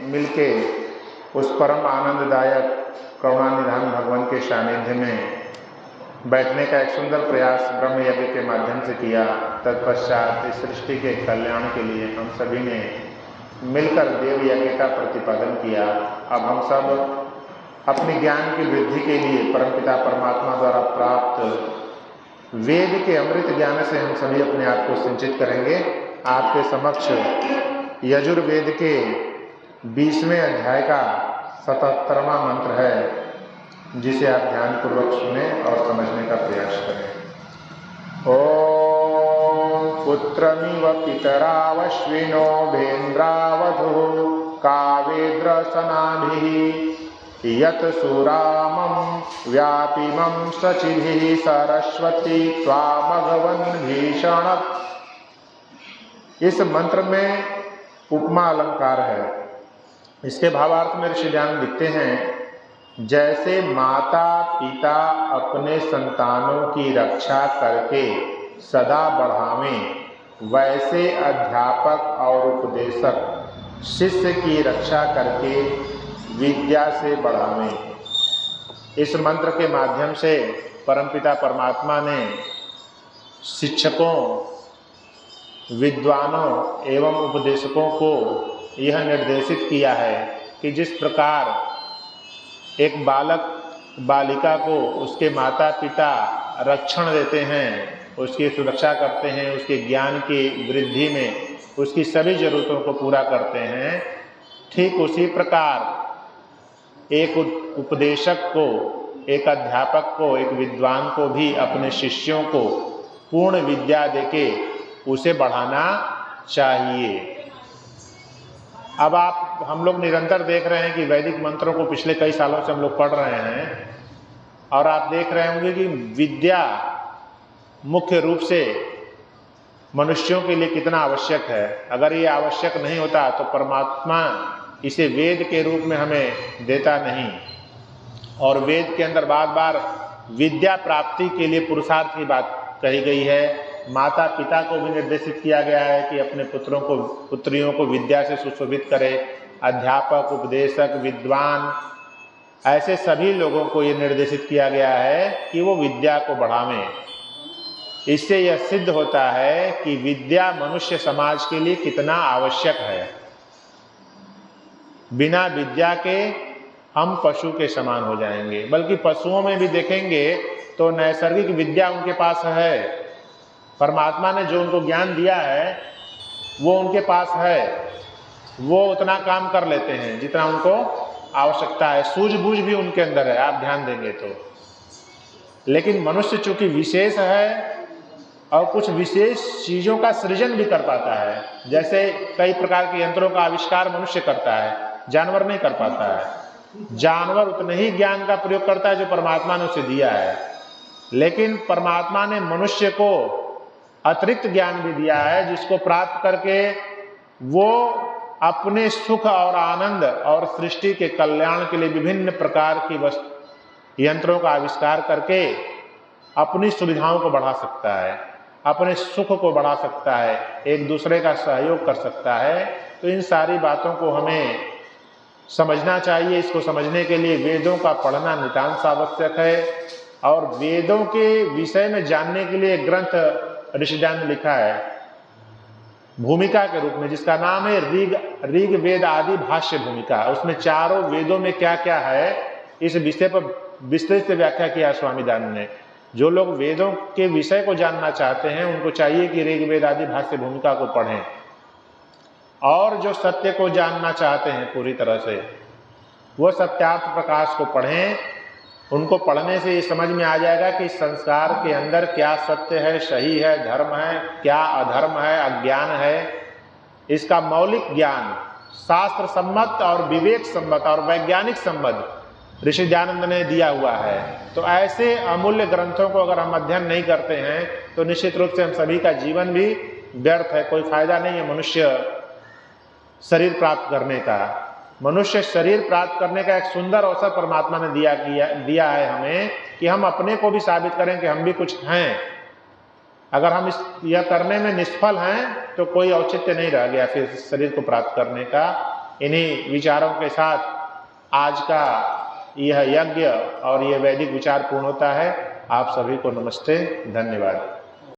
मिलके उस परम आनंददायक करुणानिधान भगवान के सानिध्य में बैठने का एक सुंदर प्रयास ब्रह्म यज्ञ के माध्यम से किया। तत्पश्चात इस सृष्टि के कल्याण के लिए हम सभी ने मिलकर देव यज्ञ का प्रतिपादन किया। अब हम सब अपने ज्ञान की वृद्धि के लिए परमपिता परमात्मा द्वारा प्राप्त वेद के अमृत ज्ञान से हम सभी अपने आप को सिंचित करेंगे। आपके समक्ष यजुर्वेद के 20वें अध्याय का 77वां मंत्र है, जिसे आप ध्यानपूर्वक सुने और समझने का प्रयास करें। ओम पुत्रमिव पितरावश्विनो भेन्द्रावधु कावेद्रसनाभिः यत सुरामं व्यापिमं सचिभिः सरस्वती त्वामघवन् भीषण। इस मंत्र में उपमा अलंकार है। इसके भावार्थ में ऋषि ज्ञान लिखते हैं, जैसे माता पिता अपने संतानों की रक्षा करके सदा बढ़ावें, वैसे अध्यापक और उपदेशक शिष्य की रक्षा करके विद्या से बढ़ावें। इस मंत्र के माध्यम से परमपिता परमात्मा ने शिक्षकों, विद्वानों एवं उपदेशकों को यह निर्देशित किया है कि जिस प्रकार एक बालक बालिका को उसके माता पिता रक्षण देते हैं, उसकी सुरक्षा करते हैं, उसके ज्ञान की वृद्धि में उसकी सभी ज़रूरतों को पूरा करते हैं, ठीक उसी प्रकार एक उपदेशक को, एक अध्यापक को, एक विद्वान को भी अपने शिष्यों को पूर्ण विद्या देके उसे बढ़ाना चाहिए। अब हम लोग निरंतर देख रहे हैं कि वैदिक मंत्रों को पिछले कई सालों से हम लोग पढ़ रहे हैं, और आप देख रहे होंगे कि विद्या मुख्य रूप से मनुष्यों के लिए कितना आवश्यक है। अगर ये आवश्यक नहीं होता तो परमात्मा इसे वेद के रूप में हमें देता नहीं। और वेद के अंदर बार बार विद्या प्राप्ति के लिए पुरुषार्थ की बात कही गई है। माता पिता को भी निर्देशित किया गया है कि अपने पुत्रों को, पुत्रियों को विद्या से सुशोभित करे। अध्यापक, उपदेशक, विद्वान, ऐसे सभी लोगों को ये निर्देशित किया गया है कि वो विद्या को बढ़ावें। इससे यह सिद्ध होता है कि विद्या मनुष्य समाज के लिए कितना आवश्यक है। बिना विद्या के हम पशु के समान हो जाएंगे। बल्कि पशुओं में भी देखेंगे तो नैसर्गिक विद्या उनके पास है। परमात्मा ने जो उनको ज्ञान दिया है वो उनके पास है। वो उतना काम कर लेते हैं जितना उनको आवश्यकता है। सूझबूझ भी उनके अंदर है, आप ध्यान देंगे तो। लेकिन मनुष्य चूंकि विशेष है और कुछ विशेष चीज़ों का सृजन भी कर पाता है। जैसे कई प्रकार के यंत्रों का आविष्कार मनुष्य करता है, जानवर नहीं कर पाता है। जानवर उतने ही ज्ञान का प्रयोग करता है जो परमात्मा ने उसे दिया है। लेकिन परमात्मा ने मनुष्य को अतिरिक्त ज्ञान भी दिया है, जिसको प्राप्त करके वो अपने सुख और आनंद और सृष्टि के कल्याण के लिए विभिन्न प्रकार की यंत्रों का आविष्कार करके अपनी सुविधाओं को बढ़ा सकता है, अपने सुख को बढ़ा सकता है, एक दूसरे का सहयोग कर सकता है। तो इन सारी बातों को हमें समझना चाहिए। इसको समझने के लिए वेदों का पढ़ना नितांत आवश्यक है। और वेदों के विषय में जानने के लिए ग्रंथ ऋषिजान ने लिखा है भूमिका के रूप में, जिसका नाम है ऋग वेद आदि भाष्य भूमिका। उसमें चारों वेदों में क्या क्या है इस विषय पर विस्तृत व्याख्या किया स्वामी दान ने। जो लोग वेदों के विषय को जानना चाहते हैं उनको चाहिए कि ऋग वेद आदि भाष्य भूमिका को पढ़ें। और जो सत्य को जानना चाहते हैं पूरी तरह से, वो सत्यार्थ प्रकाश को पढ़ें। उनको पढ़ने से ये समझ में आ जाएगा कि संसार के अंदर क्या सत्य है, सही है, धर्म है, क्या अधर्म है, अज्ञान है। इसका मौलिक ज्ञान शास्त्र सम्मत और विवेक सम्मत और वैज्ञानिक सम्मत ऋषि दयानंद ने दिया हुआ है। तो ऐसे अमूल्य ग्रंथों को अगर हम अध्ययन नहीं करते हैं तो निश्चित रूप से हम सभी का जीवन भी व्यर्थ है। कोई फायदा नहीं है मनुष्य शरीर प्राप्त करने का। मनुष्य शरीर प्राप्त करने का एक सुंदर अवसर परमात्मा ने दिया है हमें कि हम अपने को भी साबित करें कि हम भी कुछ हैं। अगर हम यह करने में निष्फल हैं तो कोई औचित्य नहीं रह गया फिर शरीर को प्राप्त करने का। इन्हीं विचारों के साथ आज का यह यज्ञ और यह वैदिक विचार पूर्ण होता है। आप सभी को नमस्ते, धन्यवाद।